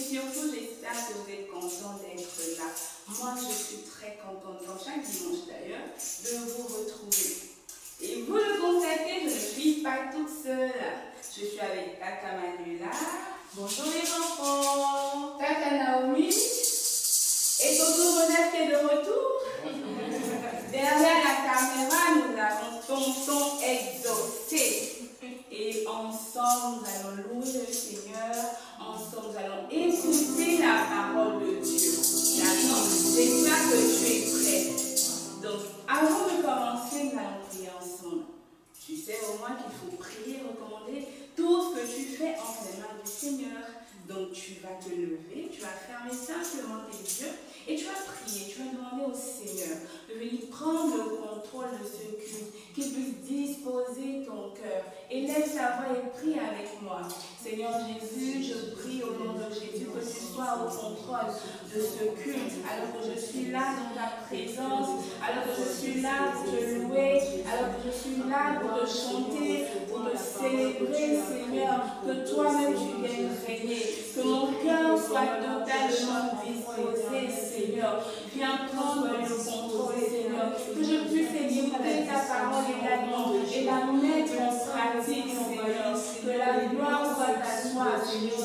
surtout, j'espère que vous êtes contents d'être là. Moi, je suis très contente, dans chaque dimanche d'ailleurs, de vous retrouver. Et vous le constatez, je ne suis pas toute seule. Je suis avec Tata Manuela. Bonjour les enfants. Tata Naomi. Et Tonton Ronald qui est de retour. Derrière la caméra, nous avons Tonton Exaucé. Et ensemble, nous allons louer le Seigneur. Ensemble, nous allons écouter la parole de Dieu. D'accord? J'espère que tu es prêt. Donc, avant de commencer, nous allons prier ensemble. Tu sais au moins qu'il faut prier, recommander tout ce que tu fais entre les mains du Seigneur. Donc, tu vas te lever, tu vas fermer simplement tes yeux et tu vas prier, tu vas demander au Seigneur de venir prendre le contrôle de ce culte, qu'il puisse disposer ton cœur. Et laisse ta voix et prie avec moi. Seigneur Jésus, je prie au nom de Jésus que tu sois au contrôle de ce culte, alors que je suis là dans ta présence, alors que je suis là pour te louer, alors que je suis là pour te chanter, pour te célébrer, Seigneur, que toi-même tu viennes régner. Que mon cœur soit totalement disposé, Seigneur. Viens prendre le contrôle, Seigneur. Que je puisse écouter ta parole également et la mettre en pratique, Seigneur. Que la gloire soit à toi, Seigneur.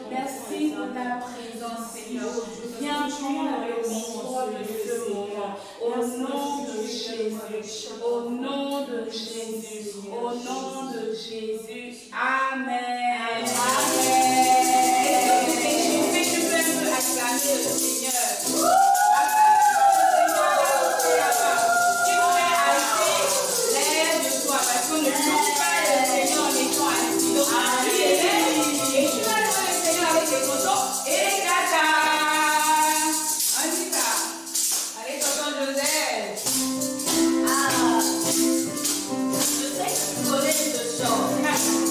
Merci pour ta présence, Seigneur. Viens prendre le contrôle de ce moment. Au nom de Jésus. Au nom de Jésus. Au nom de Jésus. Amen. Amen. Tu peux un peu acclamer le Seigneur. Tu fais assis, lève-toi parce qu'on ne loupe pas le Seigneur en étant assis. Donc, tu es lève et tu vas louer le Seigneur avec les photos et les tata. On y va. Allez, tonton Joseph. Je sais que tu connais ce chant.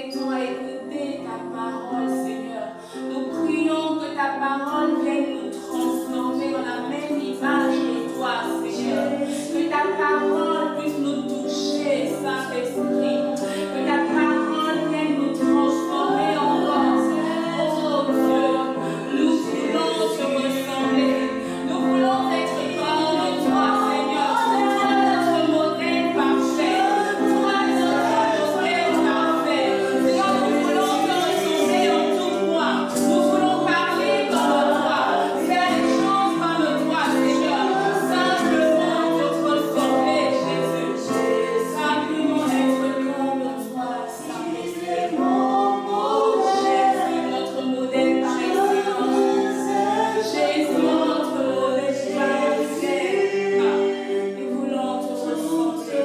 prêtons à écouter ta parole, Seigneur. Nous prions que ta parole vienne nous transformer dans la même image de toi, Seigneur. Que ta parole puisse nous toucher, Saint-Esprit. Que ta parole vienne nous transformer encore. Oh Dieu, nous voulons te ressembler. Nous voulons être comme toi, Seigneur. Toi, notre modèle parfait. Toi, notre modèle parfait. Seigneur, nous voulons te ressembler en tout point. Nous voulons parler comme toi. Faire les choses comme toi, Seigneur. Simplement te ressembler, Jésus. Simplement être comme toi, Saint-Esprit. Oh Jésus, notre modèle par excellence. Jésus, notre modèle parfait. Nous voulons te ressembler.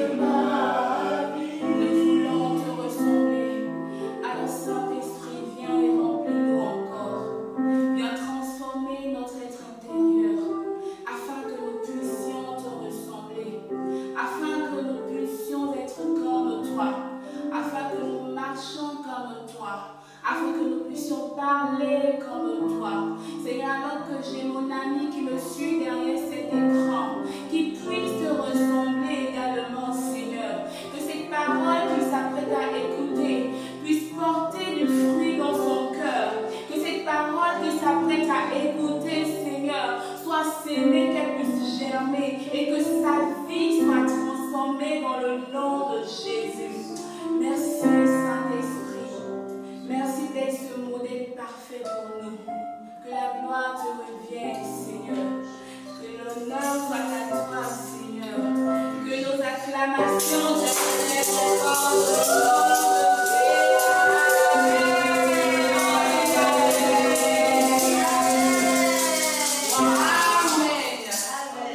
Nous voulons te ressembler. Alors Saint-Esprit, viens et remplis-nous encore. Viens transformer notre être intérieur afin que nous puissions te ressembler, afin que nous puissions être comme toi, afin que nous marchions comme toi, afin que nous puissions parler comme toi. Seigneur, alors que j'ai mon ami qui me suit derrière cet écran, qui puisse te ressembler également, Seigneur. Que cette parole qu'il s'apprête à écouter puisse porter du fruit dans son cœur. Que cette parole qu'il s'apprête à écouter, Seigneur, soit sémée, qu'elle puisse germer et que sa vie soit transformée dans le nom de Jésus. Merci, Saint-Esprit. Merci d'être ce modèle parfait pour nous. Que la gloire te revienne, Seigneur. Que l'honneur soit à toi, Seigneur. Que nos acclamations te relèvent encore le nom de Amen.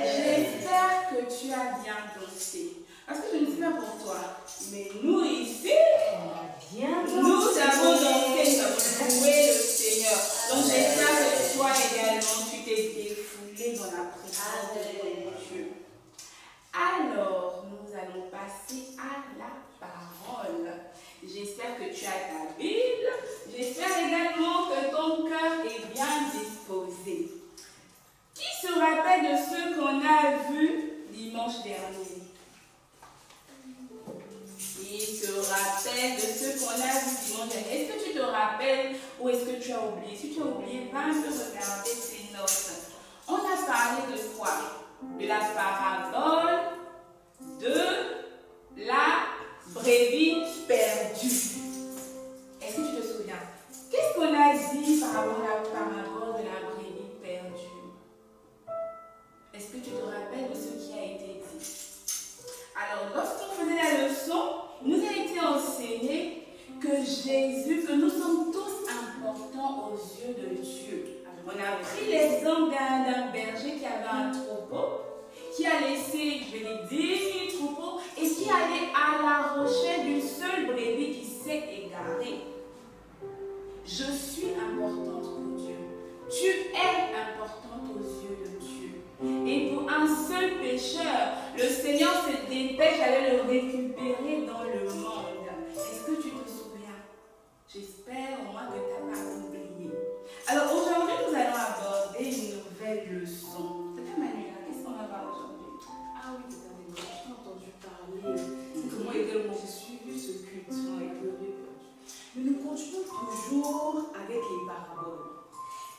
J'espère que tu as bien dansé. Parce que je ne sais pas pour toi, mais nous ici, nous avons dansé, nous avons loué le Seigneur. Donc j'espère que toi également, tu t'es défoulé dans la présence de Dieu. Alors, nous allons passer à la parole. J'espère que tu as ta Bible. J'espère également que ton cœur est bien disposé. Qui se rappelle de ce qu'on a vu dimanche dernier? Qui se rappelle de ce qu'on a vu dimanche dernier? Est-ce que tu te rappelles ou est-ce que tu as oublié? Si tu as oublié, va un peu regarder tes notes. On a parlé de quoi? De la parabole de la brebis perdue. Est-ce que tu te souviens? Qu'est-ce qu'on a dit par rapport à la parabole de la brebis perdue? Est-ce que tu te rappelles de ce qui a été dit? Alors, lorsqu'on faisait la leçon, il nous a été enseigné que Jésus, que nous sommes tous importants aux yeux de Dieu. On a pris l'exemple d'un berger qui avait un troupeau, qui a laissé, je vais dire, 10 000 troupeaux et qui allait à la recherche d'une seule brebis qui s'est égarée. Je suis importante pour Dieu. Tu es importante aux yeux de Dieu. Et pour un seul pécheur, le Seigneur se dépêche d'aller le récupérer dans le monde. Est-ce que tu te souviens? J'espère au moins que tu n'as pas oublié. Alors aujourd'hui, nous allons aborder une nouvelle leçon. Tata Manuela, qu'est-ce qu'on va voir aujourd'hui? Ah oui, Tata Manuela, je t'ai entendu parler. C'est que moi également, j'ai suivi ce culte. Mais nous continuons toujours avec les paraboles.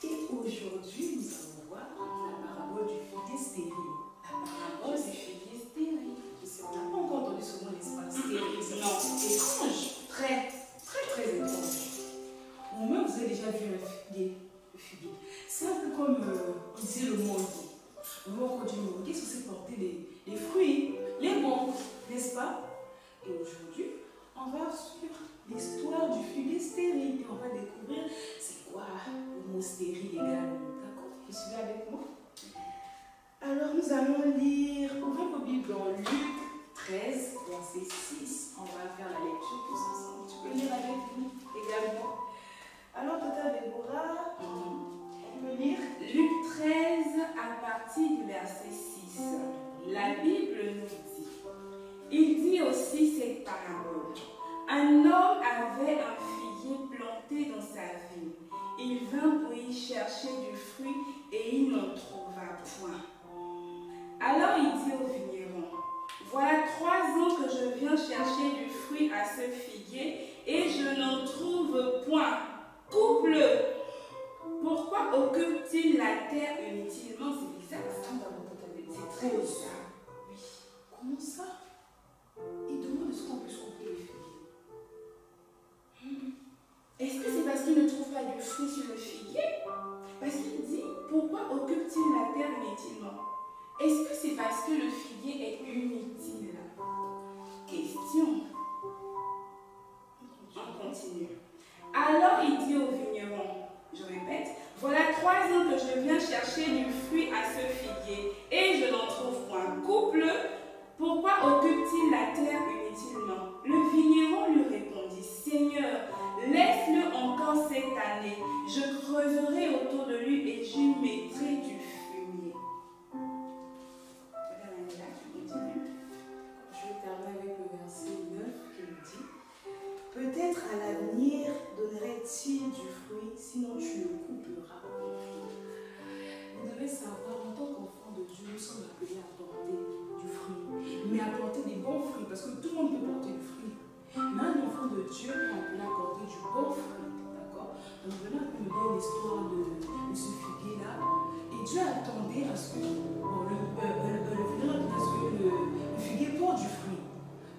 Et aujourd'hui, nous allons voir la parabole du figuier stérile. La parabole du figuier stérile. On n'a pas encore entendu ce mot, n'est-ce pas? Stérile. Non. Étrange. Très étrange. Vous-même, vous avez déjà vu un figuier. Le figuier. C'est un peu comme, on disait, le manguier. Le manguier, c'est censé porter les fruits, les bons, n'est-ce pas? Et aujourd'hui, on va suivre l'histoire du figuier stérile. Et on va découvrir c'est quoi le mot stérile également. D'accord? Vous suivez avec moi? Alors, nous allons lire, ouvrez vos Bibles dans Luc 13, verset 6. On va faire la lecture tous ensemble. Tu peux lire avec nous également. Alors, Tata Déborah, on peut lire Luc 13 à partir du verset 6. La Bible nous dit, il dit aussi cette parabole. Un homme avait un trouve point. Couple, pourquoi occupe-t-il la terre inutilement? C'est bizarre ça. C'est très bizarre. Oui. Comment ça? Il demande est-ce qu'on peut se couper les figuiers. Est-ce que c'est parce qu'il ne trouve pas du fruit sur le figuier? Parce qu'il dit, pourquoi occupe-t-il la terre inutilement? Est-ce que c'est parce que le figuier est inutile? Question. On continue. Alors il dit au vigneron, je répète, voilà 3 ans que je viens chercher du fruit à ce figuier et je n'en trouve point. Couple, pourquoi occupe-t-il la terre inutilement? Le vigneron lui répondit, Seigneur, laisse-le encore cette année. Je creuserai autour de lui et j'y mettrai du fumier. Madame Angela, tu continues. Je vais terminer avec le verset 9 qui nous dit peut-être à l'avenir donnerait-il du fruit, sinon tu le couperas. Vous devez savoir, en tant qu'enfant de Dieu, nous sommes appelés à porter du fruit, mais à porter des bons fruits, parce que tout le monde peut porter du fruit. Mais un enfant de Dieu est appelé à porter du bon fruit, d'accord? Donc voilà un peu l'histoire de ce figuier-là. Et Dieu attendait à ce que le figuier porte du fruit.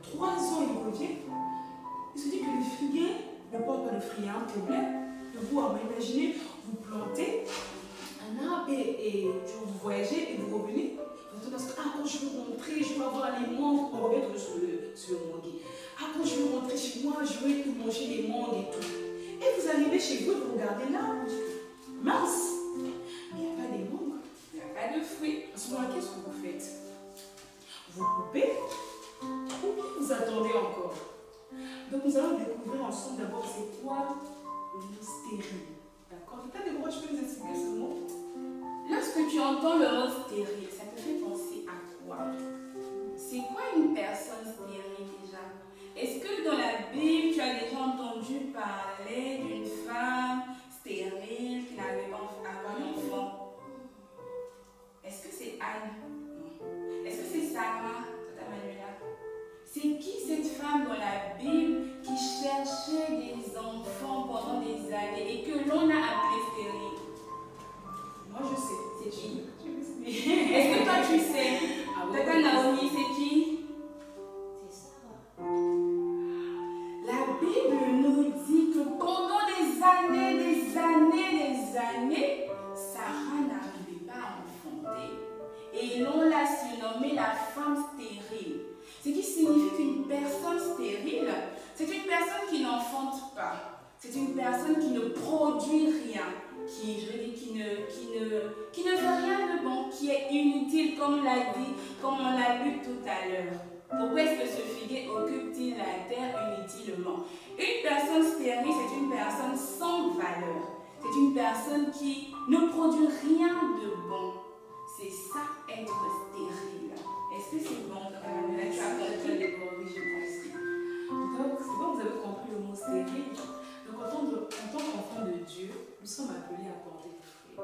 3 ans, il revient. Il se dit que le figuier ne porte pas de fruit. Il y a un problème. De vous, imaginez, vous plantez un arbre et vous voyagez et vous revenez. Vous parce que quand je veux rentrer, je veux avoir les mangues. On revient sur le manguier. Quand je veux rentrer chez moi, je veux manger les mangues et tout. Et vous arrivez chez vous, vous regardez là, vous dites, mince, mais il n'y a pas des mangues. Il n'y a pas de fruits. À ce moment-là, qu'est-ce que vous faites? Vous coupez ou vous attendez encore? Donc nous allons découvrir ensemble d'abord c'est quoi le mot stérile. D'accord? Peut-être je peux nous expliquer ce mot? Lorsque tu entends le mot stérile, ça te fait penser à quoi? C'est quoi une personne stérile déjà? Est-ce que dans la Bible, tu as déjà entendu parler d'une femme stérile qui n'avait pas d'enfant? Est-ce que c'est Anne? Non. Est-ce que c'est Sarah? C'est qui cette femme dans la Bible qui cherchait des enfants pendant des années et que l'on a appelé stérile? Moi je sais. C'est qui? Est-ce que toi tu sais? Tata Naomi, c'est qui? C'est ça. La Bible nous dit que pendant des années, Sarah n'arrivait pas à enfanter. Et l'on l'a surnommée la femme stérile. Ce qui signifie qu'une personne stérile, c'est une personne qui n'enfante pas. C'est une personne qui ne produit rien, qui ne fait rien de bon, qui est inutile, comme on l'a dit, comme on l'a lu tout à l'heure. Pourquoi est-ce que ce figuier occupe-t-il la terre inutilement? Une personne stérile, c'est une personne sans valeur. C'est une personne qui ne produit rien de bon. C'est ça, être stérile. Est-ce que c'est bon? Oui, j'ai compris. Donc, c'est bon, vous avez compris le mot stérile. Donc, en tant qu'enfant de Dieu, nous sommes appelés à porter des fruits.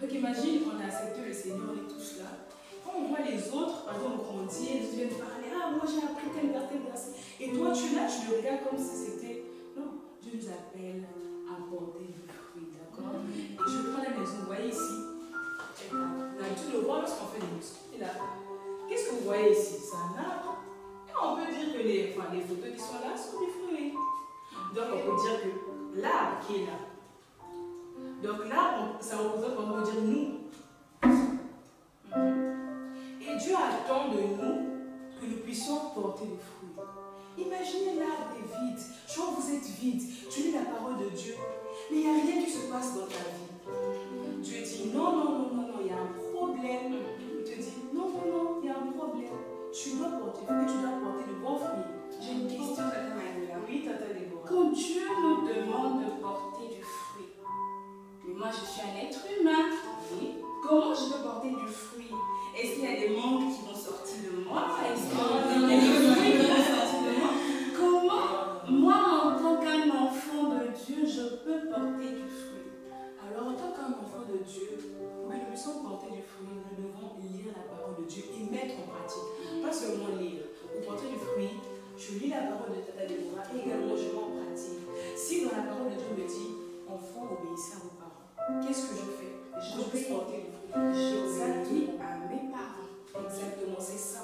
Donc, imagine, on a accepté le Seigneur et tout cela. Quand on voit les autres, par exemple, grandir, ils viennent parler, moi j'ai appris tel verset. Et toi, tu es là, tu le regardes comme si c'était. Non, Dieu nous appelle à porter du fruit, d'accord? Et je prends la maison, vous voyez ici. On a l'habitude de le voir lorsqu'on fait des maisons. Et là, qu'est-ce que vous voyez ici? C'est un arbre. Et on peut dire que les photos qui sont là sont des fruits. Donc on peut dire que l'arbre qui est là. Donc l'arbre, ça représente, on peut dire nous. Et Dieu attend de nous que nous puissions porter des fruits. Imaginez l'arbre est vide. Genre vous êtes vide. Tu lis la parole de Dieu. Mais il n'y a rien qui se passe dans ta vie. Dieu dit non, il y a un problème. Il te dit non, il y a un problème. Tu dois porter fruit, tu dois porter de bons fruits. J'ai une question, Tata Manuela. Oui, Tata Déborah. Quand Dieu nous demande de porter du fruit, mais moi je suis un être humain, oui. Comment je peux porter du fruit? Est-ce qu'il y a des mangues qui vont sortir de moi? Est-ce qu'il y a des fruits qui vont sortir de moi? Comment, moi en tant qu'un enfant de Dieu, je peux porter du fruit? Alors, en tant qu'un enfant de Dieu, pour que nous puissions porter du fruit, nous devons lire la parole de Dieu et mettre en pratique. Pas seulement lire. Pour porter du fruit, je lis la parole de Tata Déborah et également je mets en pratique. Si dans la laisse porter le fruit. Je dis à mes parents. Exactement, c'est ça.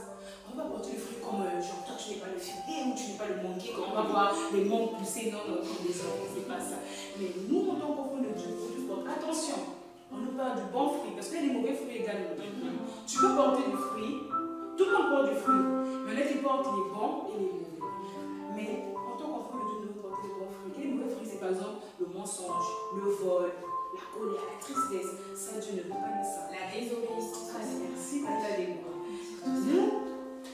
On va porter le fruit comme genre toi tu n'es pas le figuier ou tu n'es pas le manguier, quand on va voir les mangues pousser non, non, comme des enfants, c'est pas ça. Mais nous, en tant qu'enfants de Dieu, il faut nous porter attention. On nous parle du bon fruit, parce qu'il y a des mauvais fruits également. Tu peux porter du fruit, tout le monde porte du fruit, mais il y en a qui portent les bons et les mauvais. Mais en tant qu'enfant de Dieu, nous devons porter les bons fruits. Et les mauvais fruits, c'est par exemple le mensonge, le vol, la colère, la tristesse. Ça, Dieu ne veut pas de ça. La désobéissance. Merci, Tata Déborah. Nous,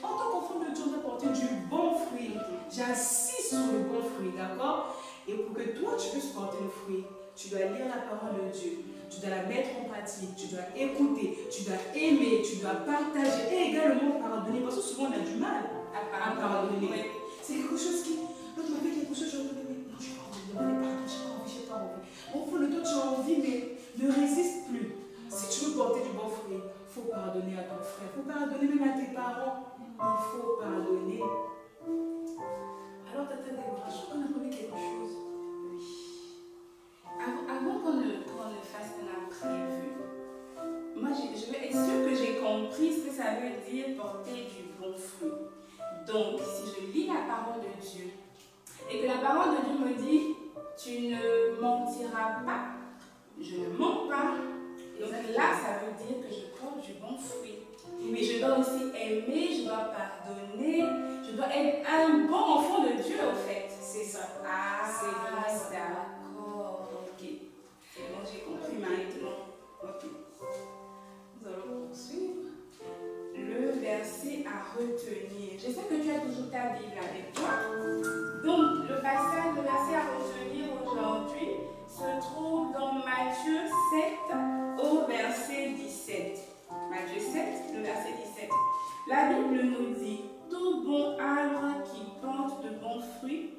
en tant qu'enfant de Dieu, on doit porter du bon fruit. J'insiste sur le bon fruit, d'accord? Et pour que toi, tu puisses porter le fruit, tu dois lire la parole de Dieu. Tu dois la mettre en pratique, tu dois écouter, tu dois aimer, tu dois partager et également pardonner. Parce que souvent, on a du mal à pardonner. Oui. C'est quelque chose qui... L'autre m'a fait quelque chose, j'ai envie de dire, non, je n'ai pas envie de demander pardon, je n'ai pas envie. Au fond de toi, tu as envie, mais ne résiste plus. Si tu veux porter du bon fruit, il faut pardonner à ton frère, il faut pardonner même à tes parents. Il faut pardonner. Alors, Tata Déborah, je crois qu'on a compris quelque chose. Oui. Avant qu'on ne fasse un imprévu, moi je veux être sûre que j'ai compris ce que ça veut dire porter du bon fruit. Donc, si je lis la parole de Dieu et que la parole de Dieu me dit tu ne mentiras pas, je ne mens pas, donc là ça veut dire que je porte du bon fruit. Mais je dois aussi aimer, je dois pardonner, je dois être un bon enfant de Dieu en fait. C'est ça. Ah, c'est vraiment ça. d'accord, ok. C'est bon, j'ai compris maintenant. Ok. Nous allons poursuivre. Le verset à retenir. Je sais que tu as toujours ta Bible avec toi. Donc, le verset à retenir aujourd'hui se trouve dans Matthieu 7 au verset 17. Matthieu 7, le verset 17. La Bible nous dit: tout bon arbre qui porte de bons fruits,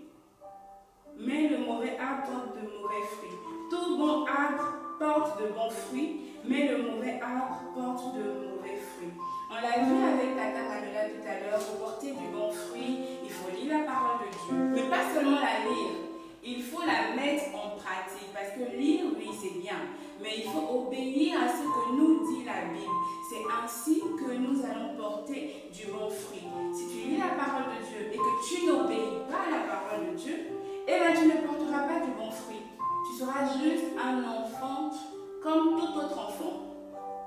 mais le mauvais arbre porte de mauvais fruits. Tout bon arbre porte de bons fruits, mais le mauvais arbre porte de mauvais fruits. On l'a vu avec Tata Pamela tout à l'heure, pour porter du bon fruit, il faut lire la parole de Dieu. Mais pas seulement la lire, il faut la mettre en pratique. Parce que lire, oui, c'est bien. Mais il faut obéir à ce que nous dit la Bible. C'est ainsi que nous allons porter du bon fruit. Si tu lis la parole de Dieu et que tu n'obéis pas à la parole de Dieu, eh bien tu ne porteras pas du bon fruit. Tu seras juste un enfant comme tout autre enfant.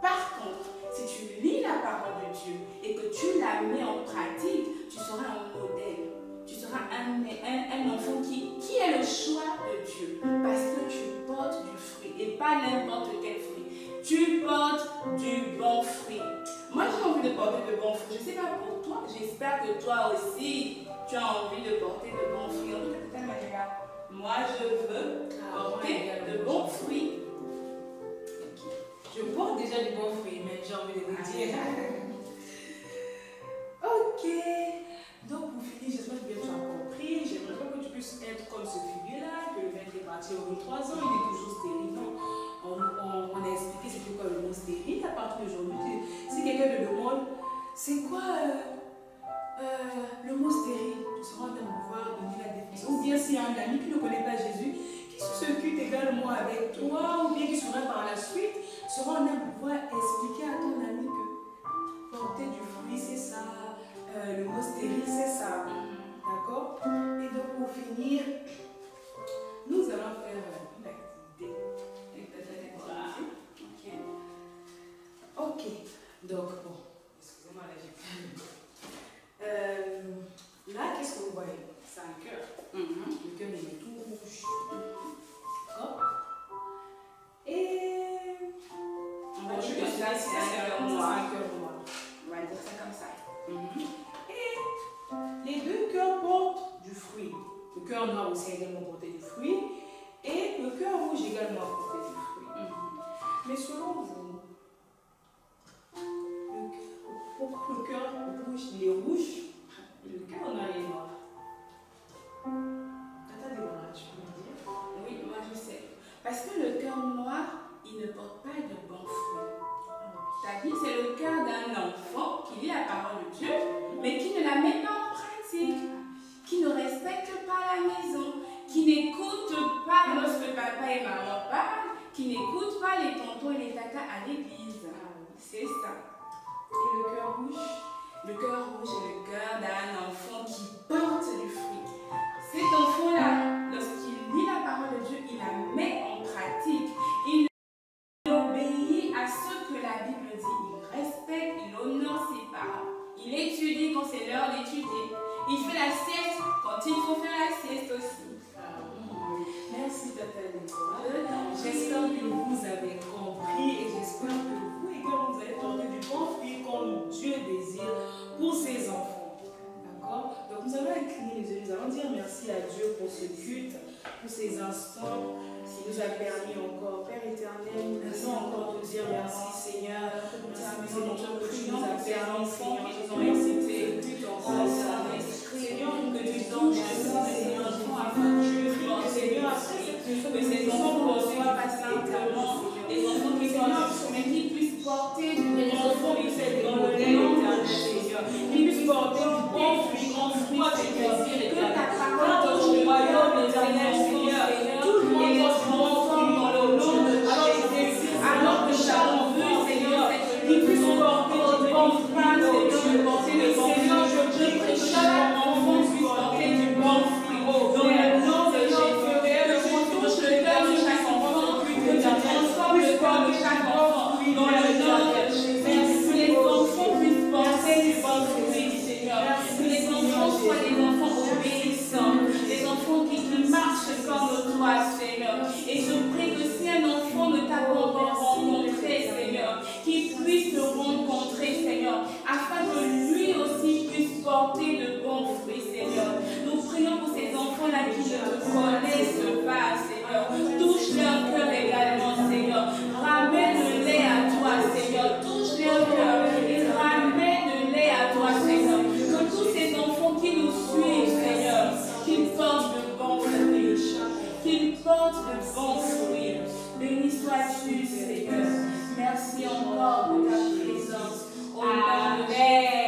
Par contre, si tu lis la parole de Dieu et que tu la mets en pratique, tu seras un modèle. Tu seras un enfant qui est le choix de Dieu. Parce que tu portes du fruit et pas n'importe quel fruit. Tu portes du bon fruit. Moi, j'ai envie de porter de bons fruits. Je ne sais pas pour toi, j'espère que toi aussi, tu as envie de porter de bons fruits. En tout cas, de ta manière, moi, je veux porter de bons fruits. Je porte déjà du bon fruit, mais j'ai envie de vous dire. Ok. Donc, pour finir, j'espère que tu as compris. J'aimerais pas que tu puisses être comme ce figuier-là, que le vin est parti au 3 ans, il est toujours stérile. Non. On a expliqué c'était quoi le mot stérile à partir d'aujourd'hui. Si quelqu'un te demande, c'est quoi le mot stérile, tu seras en train de pouvoir donner la définition. Ou bien s'il y a un ami qui ne connaît pas Jésus, qui s'occupe également avec toi, ou bien qui sera par la suite, sera en train de pouvoir expliquer à ton ami que porter du fruit, c'est ça, le mot stérile, c'est ça. D'accord? Et donc pour finir, nous allons faire une activité. Ok. Donc, bon, excusez-moi, là j'ai là, qu'est-ce que vous voyez? C'est un cœur. Le cœur, il est tout rouge. D'accord? Et On va dire que ça, c'est un cœur noir. On va dire ça comme ça. Et les deux cœurs portent du fruit. Le cœur noir aussi a également porté du fruit. Et le cœur rouge également a porté du fruit. Mais selon vous, pourquoi le cœur rouge, il est rouge, le cœur noir est noir? Tata Déborah, tu peux me dire? Oui, moi je sais. Parce que le cœur noir, il ne porte pas de bons fruits. C'est-à-dire, c'est le cœur d'un enfant qui lit la parole de Dieu, mais qui ne la met pas en pratique, qui ne respecte pas la maison, qui n'écoute pas lorsque papa et maman parlent, qui n'écoute pas les tontons et les tatas caca à l'église. C'est ça. Et le cœur rouge? Le cœur rouge est le cœur d'un enfant qui porte du fruit. Cet enfant-là, lorsqu'il lit la parole de Dieu, il la met en pratique. Il obéit à ce que la Bible dit. Il respecte, il honore ses parents. Il étudie quand c'est l'heure d'étudier. Il fait la sieste quand il faut faire la sieste aussi. Merci Tata Nicolas. J'espère que vous avez compris et j'espère que vous également vous allez porter du bon fruit comme Dieu désire pour ses enfants. D'accord? Donc nous allons incliner les yeux, nous allons dire merci à Dieu pour ce culte, pour ces instants qui nous a permis encore. Père éternel, nous voulons encore te dire merci Seigneur. Merci Seigneur que tu nous as permis, Seigneur, que nous avons cité le culte encore. Seigneur, que tu donnes Seigneur, afin que tu Seigneur, que ces enfants soient patiemment, les enfants qui sont mais qui puissent porter des enfants qui sont dans le lait éternel, Seigneur, qui puissent porter du bon fruit, Seigneur, que ta parole touche le royaume éternel, Seigneur, tout le monde doit se transformer dans le nom de Jésus, alors que chaque enfant, Seigneur, qui puisse porter du bon fruit, Seigneur, porter le bon fruit, je prie que chaque enfant puisse porter du bon fruit, dans le nom de Jésus. Transforme le corps de chaque enfant dans le nom de Jésus. Que les enfants puissent porter du bon fruit, Seigneur. Que les enfants soient des enfants obéissants, des enfants qui marchent comme toi, Seigneur. Et je prie que si un enfant ne t'a pas encore rencontré, Seigneur, qu'il puisse te rencontrer, Seigneur, afin que lui aussi puisse porter de bons fruits, Seigneur. Nous prions pour ces enfants-là qui ne te connaissent pas, Seigneur. Touche leur cœur également, Seigneur. Ramène-les à toi, Seigneur. Touche leur cœur et ramène-les à toi, Seigneur. Que tous ces enfants qui nous suivent, Seigneur, qu'ils portent de bons fruits. Qu'ils portent de bons fruits. Béni sois-tu, Seigneur. Merci encore pour ta présence. Au nom de